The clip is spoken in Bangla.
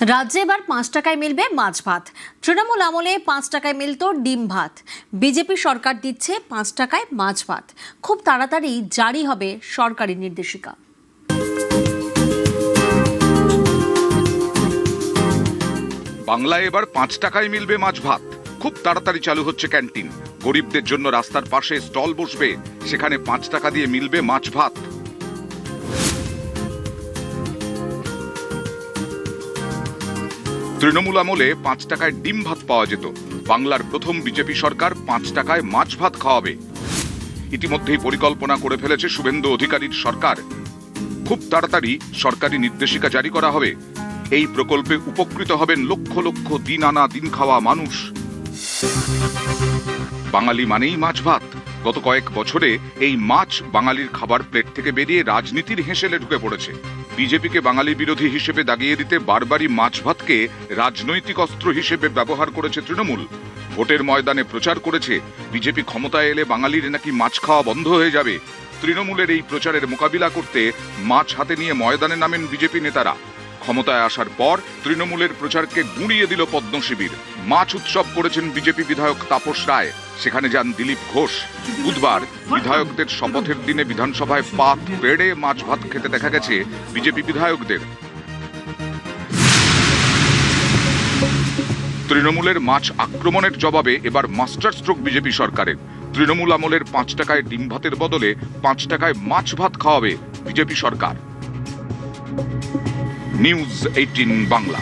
রাজ্যে এবার 5 টাকায় মিলবে মাছ ভাত। তৃণমূল আমলে 5 টাকায় মিলত ডিম ভাত। বিজেপি সরকার দিচ্ছে 5 টাকায় মাছ ভাত। খুব তাড়াতাড়ি জারি হবে সরকারি নির্দেশিকা। বাংলায় এবার 5 টাকায় মিলবে মাছ ভাত। খুব তাড়াতাড়ি চালু হচ্ছে ক্যান্টিন। গরিবদের জন্য রাস্তার পাশে স্টল বসবে, সেখানে 5 টাকা দিয়ে মিলবে মাছ ভাত। তৃণমূল আমলে 5 টাকায় ডিম ভাত পাওয়া যেত। বাংলার প্রথম বিজেপি সরকার 5 টাকায় মাছ ভাত খাওয়াবে। ইতিমধ্যেই পরিকল্পনা করে ফেলেছে শুভেন্দু অধিকারীর সরকার। খুব তাড়াতাড়ি সরকারি নির্দেশিকা জারি করা হবে। এই প্রকল্পে উপকৃত হবেন লক্ষ লক্ষ দিন আনা দিন খাওয়া মানুষ। বাঙালি মানেই মাছ ভাত। গত কয়েক বছরে এই মাছ বাঙালির খাবার প্লেট থেকে বেরিয়ে রাজনীতির হেঁসেলে ঢুকে পড়েছে। বিজেপিকে বাঙালি বিরোধী হিসেবে দাগিয়ে দিতে বারবারই মাছ ভাতকে রাজনৈতিক অস্ত্র হিসেবে ব্যবহার করেছে তৃণমূল। ভোটের ময়দানে প্রচার করেছে বিজেপি ক্ষমতায় এলে বাঙালির নাকি মাছ খাওয়া বন্ধ হয়ে যাবে। তৃণমূলের এই প্রচারের মোকাবিলা করতে মাছ হাতে নিয়ে ময়দানে নামেন বিজেপি নেতারা। ক্ষমতায় আসার পর তৃণমূলের প্রচারকে গুঁড়িয়ে দিল পদ্ম শিবির। মাছ উৎসব করেছেন বিজেপি বিধায়ক তাপস রায়, সেখানে যান দিলীপ ঘোষ। বুধবার বিধায়কদের শপথের দিনে বিধানসভায় পাত পেড়ে মাছ ভাত খেতে দেখা গেছে বিজেপি বিধায়কদের। তৃণমূলের মাছ আক্রমণের জবাবে এবার মাস্টার স্ট্রোক বিজেপি সরকারের। তৃণমূল আমলের 5 টাকায় ডিম ভাতের বদলে 5 টাকায় মাছ ভাত খাওয়াবে বিজেপি সরকার। নিউজ 18 বাংলা।